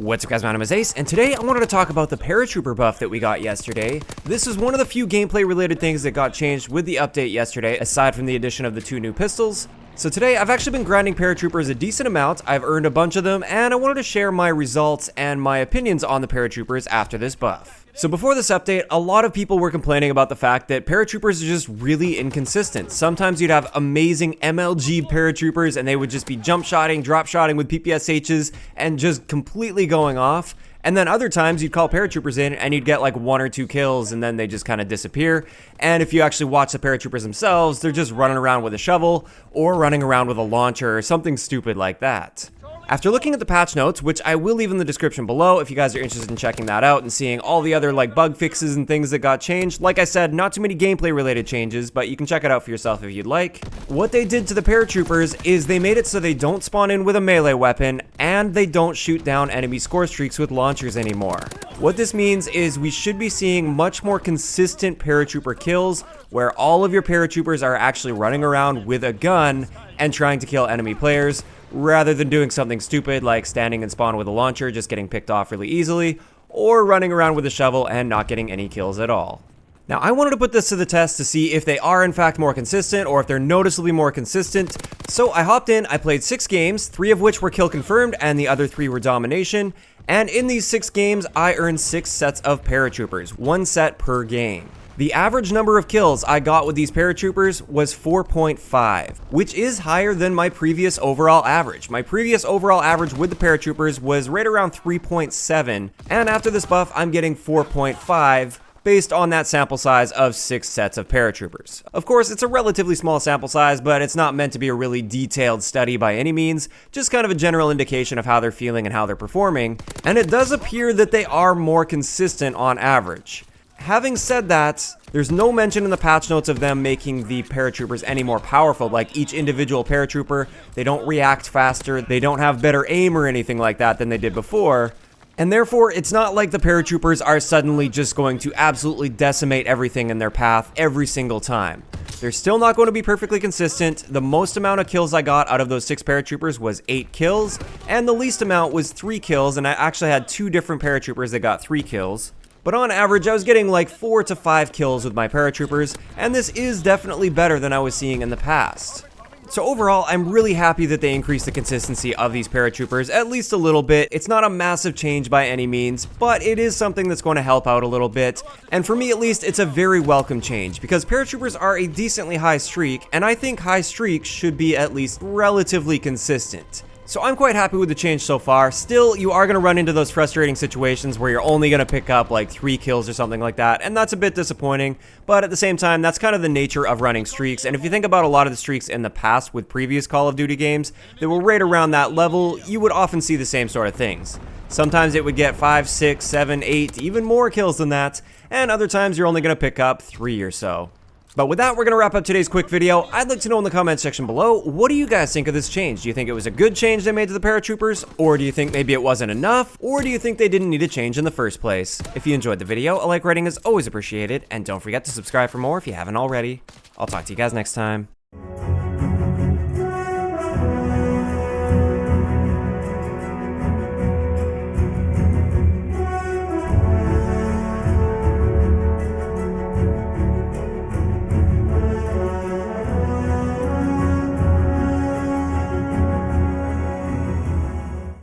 What's up guys, my name is Ace, and today I wanted to talk about the Paratrooper buff that we got yesterday. This is one of the few gameplay related things that got changed with the update yesterday, aside from the addition of the 2 new pistols. So today I've actually been grinding Paratroopers a decent amount, I've earned a bunch of them, and I wanted to share my results and my opinions on the Paratroopers after this buff. So before this update, a lot of people were complaining about the fact that Paratroopers are just really inconsistent. Sometimes you'd have amazing MLG Paratroopers and they would just be jump shotting, drop shotting with PPSHs and just completely going off. And then other times you'd call Paratroopers in and you'd get like 1 or 2 kills and then they just kind of disappear. And if you actually watch the Paratroopers themselves, they're just running around with a shovel or running around with a launcher or something stupid like that. After looking at the patch notes, which I will leave in the description below if you guys are interested in checking that out and seeing all the other like bug fixes and things that got changed, like I said, not too many gameplay related changes, but you can check it out for yourself if you'd like. What they did to the Paratroopers is they made it so they don't spawn in with a melee weapon and they don't shoot down enemy score streaks with launchers anymore. What this means is we should be seeing much more consistent Paratrooper kills where all of your Paratroopers are actually running around with a gun and trying to kill enemy players, rather than doing something stupid like standing in spawn with a launcher, just getting picked off really easily, or running around with a shovel and not getting any kills at all. Now, I wanted to put this to the test to see if they are in fact more consistent or if they're noticeably more consistent. So I hopped in, I played 6 games, 3 of which were kill confirmed and the other 3 were domination. And in these 6 games, I earned 6 sets of Paratroopers, 1 set per game. The average number of kills I got with these Paratroopers was 4.5, which is higher than my previous overall average. My previous overall average with the Paratroopers was right around 3.7, and after this buff, I'm getting 4.5 based on that sample size of 6 sets of Paratroopers. Of course, it's a relatively small sample size, but it's not meant to be a really detailed study by any means, just kind of a general indication of how they're feeling and how they're performing, and it does appear that they are more consistent on average. Having said that, there's no mention in the patch notes of them making the Paratroopers any more powerful. Like each individual Paratrooper, they don't react faster, they don't have better aim or anything like that than they did before. And therefore, it's not like the Paratroopers are suddenly just going to absolutely decimate everything in their path every single time. They're still not going to be perfectly consistent. The most amount of kills I got out of those 6 Paratroopers was 8 kills, and the least amount was 3 kills, and I actually had 2 different Paratroopers that got 3 kills. But on average, I was getting like 4 to 5 kills with my Paratroopers, and this is definitely better than I was seeing in the past. So overall, I'm really happy that they increased the consistency of these Paratroopers, at least a little bit. It's not a massive change by any means, but it is something that's going to help out a little bit. And for me at least, it's a very welcome change, because Paratroopers are a decently high streak, and I think high streaks should be at least relatively consistent. So I'm quite happy with the change so far. Still, you are going to run into those frustrating situations where you're only going to pick up like 3 kills or something like that, and that's a bit disappointing, but at the same time, that's kind of the nature of running streaks. And if you think about a lot of the streaks in the past with previous Call of Duty games that were right around that level, you would often see the same sort of things. Sometimes it would get 5, 6, 7, 8, even more kills than that, and other times you're only going to pick up 3 or so. But with that, we're going to wrap up today's quick video. I'd like to know in the comment section below, what do you guys think of this change? Do you think it was a good change they made to the Paratroopers? Or do you think maybe it wasn't enough? Or do you think they didn't need a change in the first place? If you enjoyed the video, a like rating is always appreciated. And don't forget to subscribe for more if you haven't already. I'll talk to you guys next time.